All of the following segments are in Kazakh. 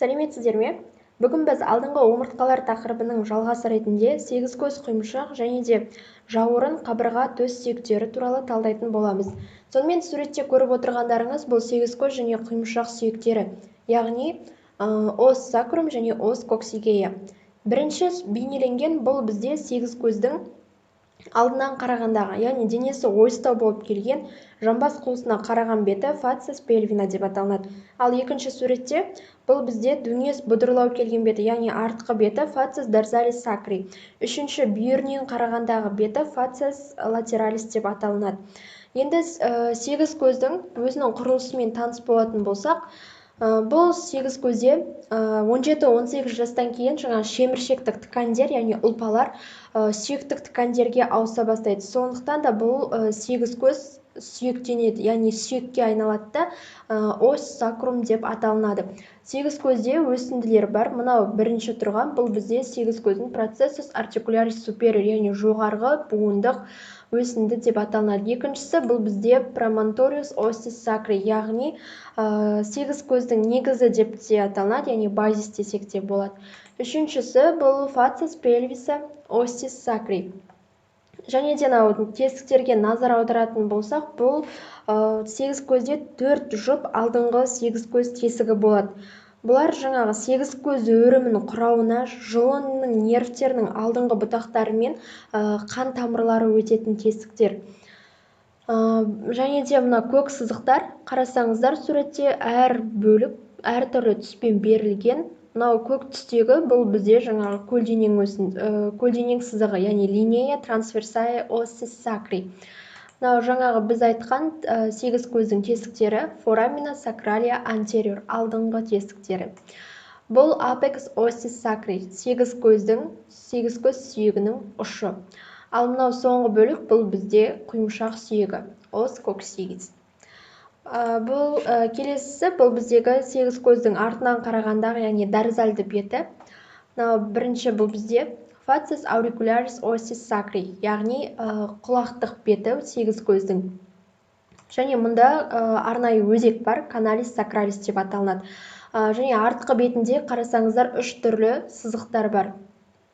Сәлеметсіздер ме? Бүгін біз алдыңғы омыртқалар тақырыбының жалғасы ретінде сегіз көз құйымшақ және де жауырын, қабырға, төс сүйектері туралы талдайтын боламыз. Сонымен суретте көріп отырғандарыңыз бұл сегіз көз және құйымшақ сүйектері, яғни ос сакрум және ос коксигея. Бірінші бейнеленген бұл бізде сегіз көздің алдынан қарағандағы, яғни денесі ойыстау болып келген жамбас қуысына қараған беті фацис пельвина деп аталынады. Ал екінші суретте бұл бізде дөңес бұдырлау келген беті, яғни артқы беті фацис дорзалис сакри. Үшінші бүйірінен қарағандағы беті фацис латералис деп аталынады. Енді сегіз көздің өзінің құрылысымен таныс болатын болсақ, бұл сегіз көзде 17-18 жастан кейін жаңа шеміршектік ткандер, яғни ұлпалар сүйектік ткандерге ауыса бастайды. Сондықтан да бұл сегіз көз сүйектенеді, яғни сүйекке айналады да ос сакрум деп аталынады. Сегіз көзде өсінділер бар. Мынау бірінші тұрған, бұл бізде сегіз көздің процессус артикулярис superior, яғни жоғарғы буындық өсінді деп аталынады. Екіншісі бұл бізде promontorius ossis sacri, яғни сегіз көздің негізі деп те аталынады, яғни базис десек те болады. Үшіншісі бұл фацис пельвиса ossis sacri. Және де тесіктерге назар аударатын болсақ, бұл сегіз көзде 4 жұп алдыңғы сегіз көз тесігі болады. Бұлар жаңағы сегіз көз өрімінің құрауына жұлынның нервтерінің алдыңғы бұтақтары мен қан тамырлары өтетін тесіктер. Және де мына көк сызықтар, қарасаңыздар суретте әр бөлік әртүрлі түспен берілген. Мынау көк түстегі бұл бізде жаңағы көлденең сызығы, яғни линея трансверсая ossis sacri. Мынау жаңағы біз айтқан сегіз көздің тесіктері foramina sacralia anterior, алдыңғы тесіктері. Бұл apex ossis sacri, сегіз көз сүйегінің ұшы. Ал мынау соңғы бөлік бұл бізде құйымшақ сүйегі, os coccygeus. Бұл келесісі, бұл біздегі сегіз көздің артынан қарағандағы, яғни дорзальды беті. Бірінші бұл бізде фацис auricularis ossis sacri, яғни құлақтық беті сегіз көздің. Және мұнда арнайы өзек бар, каналис sacralis деп аталынады. Және артқы бетінде қарасаңыздар 3 түрлі сызықтар бар.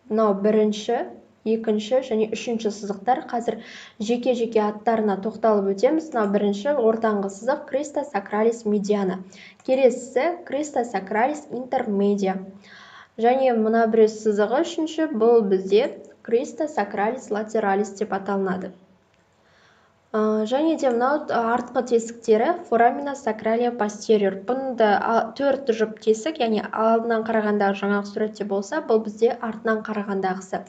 Мынау бірінші, екінші және үшінші сызықтар. Қазір жеке-жеке аттарына тоқталып өтеміз. Бірінші ортаңғы сызық crista sacralis mediana. Келесісі crista sacralis intermedia. Және мына бір сызығы үшінші, бұл бізде crista sacralis lateralis деп аталынады. Және де мынау артқы тесіктері foramina sacralia posterior. Бұнда 4 жұп тесік, яғни алдынан қарағандағы жаңағы суретте болса, бұл бізде артынан қарағандағысы.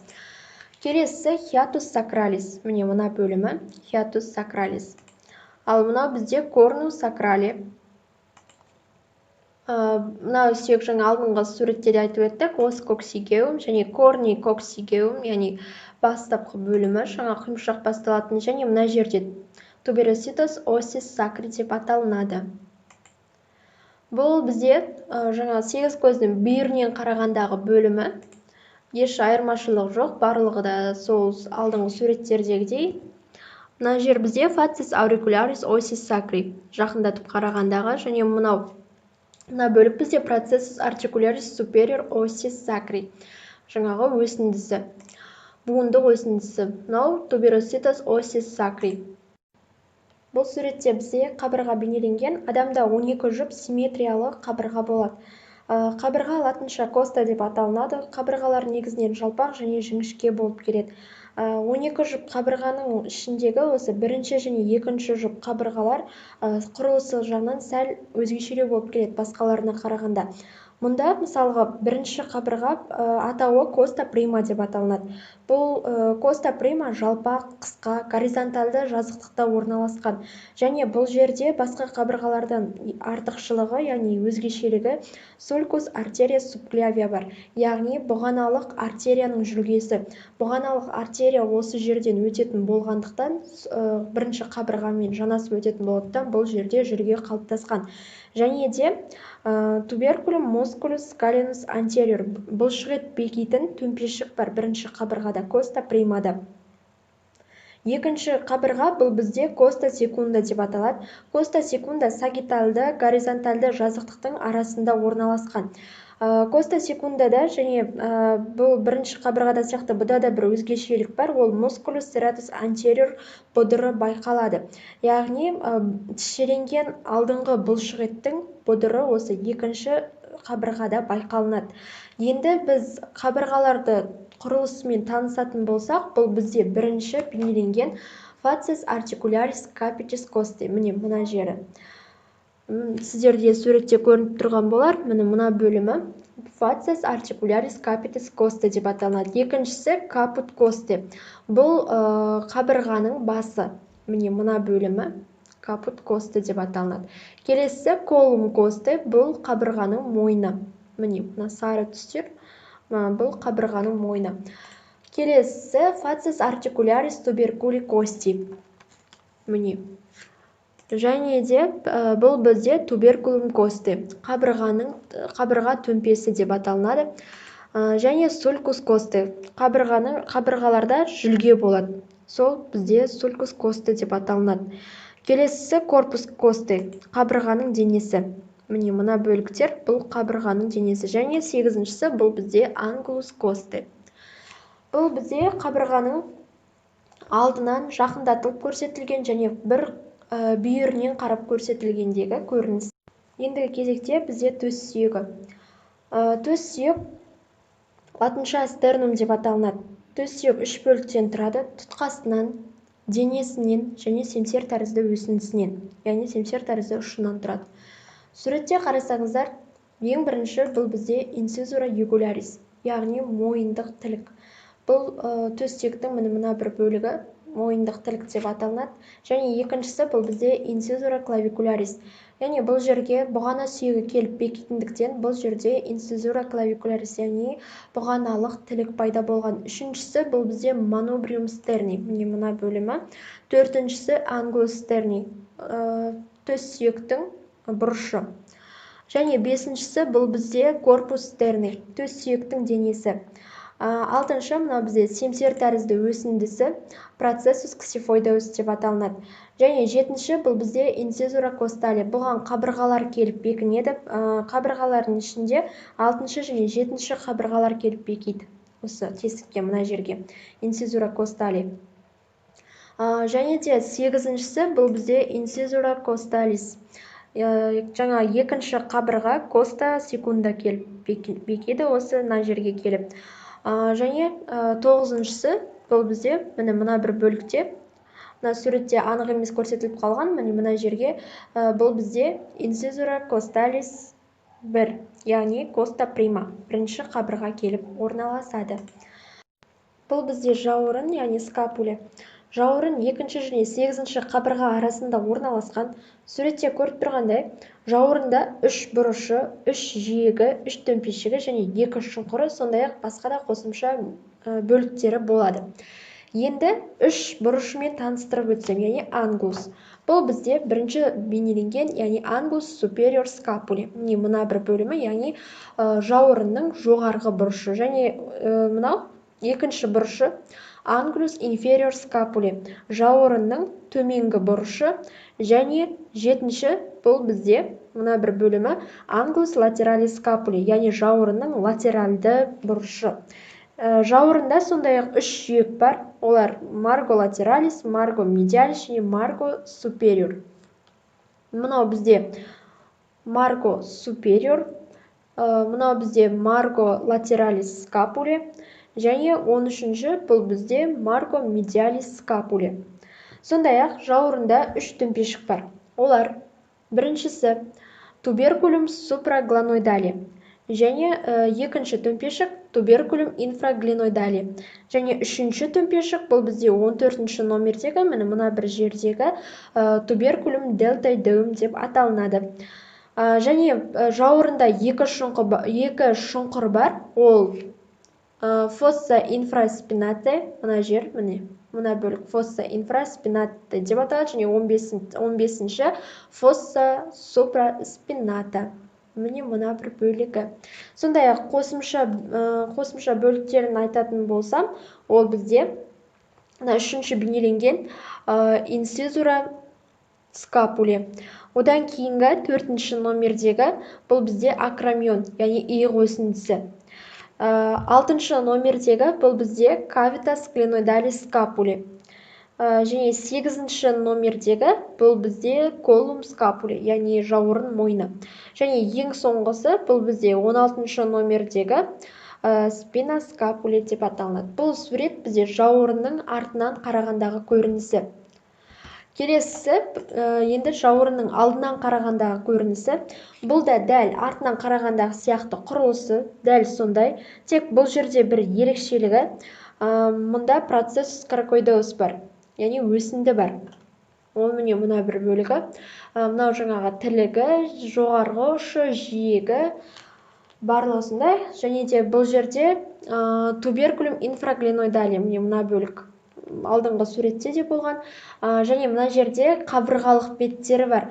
Келесі hiatus sacralis. Міне мына бөлімі hiatus sacralis. Ал мынау бізде cornus sacrali. Мынау сүйек жаңа алдыңғы суреттерде айтып өттік, os coccygeum және corni coccygeum, яғни бастапқы бөлімі, жаңа құйымшақ басталатын, және мына жерде tuberositas ossis sacri деп аталынады. Бұл бізде жаңа сегіз көздің бүйірінен қарағандағы бөлімі. Еш айырмашылық жоқ, барлығы да сол алдыңғы суреттердегідей. Мына жер бізде фацис auricularis ossis sacri, жақындатып қарағандағы, және мына бөлік бізде процессус артикулярис superior ossis sacri, жаңағы өсіндісі, буындық өсіндісі. Мынау tuberositas ossis sacri. Бұл суретте бізде қабырға бейнеленген. Адамда 12 жұп симметриялы қабырға болады. Қабырға латынша коста деп аталынады. Қабырғалар негізінен жалпақ және жіңішке болып келеді. 12 жұп қабырғаның ішіндегі осы бірінші және екінші жұп қабырғалар құрылысы жағынан сәл өзгешелеу болып келеді басқаларына қарағанда. Мұнда мысалға бірінші қабырға атауы коста прима деп аталынады. Бұл коста прима жалпақ, қысқа, горизонталды жазықтықта орналасқан. Және бұл жерде басқа қабырғалардан артықшылығы, яғни өзгешелігі sulcus arteria subclavia бар. Яғни бұғаналық артерияның жүргесі. Бұғаналық артерия осы жерден өтетін болғандықтан, бірінші қабырғамен жанасып өтетін болғандықтан бұл жерде жүрге қалыптасқан. Және де tuberculum musculus scalenus anterior, бұлшықет бекитін төмпешік бар бірінші қабырғада, коста примада. Екінші қабырға бұл бізде коста секунда деп аталады. Коста секунда сагиталды, горизонталды жазықтықтың арасында орналасқан. коста секундада және бұл бірінші қабырғада сияқты бұда да бір өзгешелік бар, ол мускулус серратус anterior бұдыры байқалады. Яғни тішеленген алдыңғы бұлшықеттің бұдыры осы екінші қабырғада байқалынады. Енді біз қабырғаларды құрылысымен танысатын болсақ, бұл бізде бірінші бейнеленген facies articularis capitis costae. Міне мына жері. Сіздерде суретте көрініп тұрған болар. Мына бөлімі facies articularis capitis costae деп аталады. Екіншісі caput costae. Бұл қабырғаның басы. Міне мына бөлімі caput costae деп аталады. Келесі column costae. Бұл қабырғаның мойны. Міне мына сары түстер. Бұл қабырғаның мойны. Келесі facies articularis tuberculi costae. Міне. Және де бұл бізде tuberculum costae. Қабырға төмпесі деп аталынады. Және sulcus costae. Қабырғаларда жүлге болады. Сол бізде sulcus costae деп аталынады. Келесісі corpus costae. Қабырғаның денесі. Міне мына бөліктер бұл қабырғаның денесі. Және сегізіншісі бұл бізде angulus costae. Бұл бізде қабырғаның алдынан жақындатылып көрсетілген және бір бүйірінен қарап көрсетілгендегі көрініс. Ендігі кезекте бізде төс сүйегі. Төс сүйек латынша sternum деп аталынады. Төс сүйек үш бөліктен тұрады: тұтқасынан, денесінен және семсер тәрізді өсіндісінен, яғни семсер тәрізді ұшынан тұрады. Суретте қарасаңыздар, ең бірінші бұл бізде incisura jugularis, яғни мойындық тілік. Бұл төс сүйектің мына бір бөлігі мойындық тілік деп аталынады. Және екіншісі бұл бізде incisura clavicularis. Яғни бұл жерге бұғана сүйегі келіп бекитіндіктен бұл жерде incisura clavicularis, яғни бұғаналық тілік пайда болған. Үшіншісі бұл бізде manubrium sterni. Мына бөлімі. Төртіншісі angulus sterni. Төс сүйектің бұрышы. Және бесіншісі бұл бізде corpus sterni. Төс сүйектің денесі. Алтыншы мына бізде семсер тәрізді өсіндісі processus xiphoideus деп аталынады. Және жетінші бұл бізде incisura costale. Бұған қабырғалар келіп бекінеді. Қабырғалардың ішінде алтыншы және жетінші қабырғалар келіп бекиді. Осы тесікке мына жерге. Incisura costale. Және де сегізіншісі бұл бізде incisura costalis. Жаңа екінші қабырға коста секунда келіп бекиді осы мына жерге келіп. Және тоғызыншысы бұл бізде мына бір бөлікте, мына суретте анық емес көрсетіліп қалған, мына жерге бұл бізде incisura costalis 1, яғни costa prima, бірінші қабырға келіп орналасады. Бұл бізде жауырын, яғни скапуля. Жауырын екінші және сегізінші қабырға арасында орналасқан. Суретте көріп тұрғандай, жауырында үш бұрышы, үш жиегі, үш төмпешігі және екі шұңқыры, сондай-ақ басқа да қосымша бөліктері болады. Енді үш бұрышымен таныстырып өтсем, яғни angulus. Бұл бізде бірінші бейнеленген, яғни angulus superior scapulae. Мына бір бөлімі, яғни жауырынның жоғарғы бұрышы. Және мынау екінші бұрышы angulus inferior scapulae. Жауырынның төменгі бұрышы. Және жетінші бұл бізде мына бір бөлімі angulus lateralis scapulae, яғни жауырынның латеральды бұрышы. Жауырында сондай-ақ үш жүйек бар. Олар margo lateralis, margo medialis және margo superior. Мынау бізде margo superior, мынау бізде margo lateralis scapulae және 13-ші бұл бізде margo medialis scapulae. Сондай-ақ жауырында үш төмпешік бар. Олар біріншісі tuberculum supraglenoidale және екінші төмпешік tuberculum infraglenoidale. Және үшінші төмпешік бұл бізде 14-ші номердегі, мына бір жердегі tuberculum deltoideum деп аталынады. Және жауырында екі шұңқыр бар. Ол fossa infraspinate, мына жер, мына бөлік fossa infraspinate деп аталады, және 15-ші fossa supraspinata. Мына бір бөлігі. Сондай-ақ қосымша бөліктерін айтатын болсам, ол бізде үшінші бейнеленген incisura скапуле. Одан кейінгі 4-ші номердегі бұл бізде акромион, яғни иық өсіндісі. 6-ші номердегі бұл бізде кавитас клиноидалис скапуле. Және 8-ші номердегі бұл бізде колум скапуле, яғни жауырын мойны. Және ең соңғысы бұл бізде 16-ші номердегі спина скапуле деп аталынады. Бұл сурет бізде жауырынның артынан қарағандағы көрінісі. Келесісі енді жауырынның алдынан қарағандағы көрінісі. Бұл да дәл артынан қарағандағы сияқты құрылысы дәл сондай. Тек бұл жерде бір ерекшелігі, мұнда процесс кракоидеус бар, яғни өсінді бар. Ол міне мұна бір бөлігі. Мынау жаңағы тілігі, жоғарғы ұшы, жиегі барлығы осындай. Және де бұл жерде туберкулум инфраглиноидале, міне мұна бөлік алдыңғы суретте де болған. Және мына жерде қабырғалық беттері бар.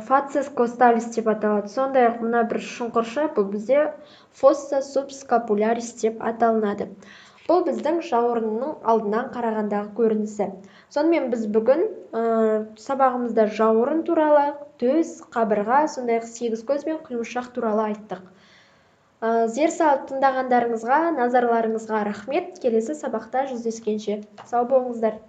Фацис косталис деп аталады. Сондай-ақ мына бір шұңқырша, бұл бізде фосса субскапулярис деп аталынады. Бұл біздің жауырынның алдынан қарағандағы көрінісі. Сонымен біз бүгін сабағымызда жауырын туралы, төс, қабырға, сондай-ақ сегіз көз бен құйымшақ туралы айттық. Зер салып тыңдағандарыңызға, назарларыңызға рахмет. Келесі сабақта жүздескенше сау болыңыздар.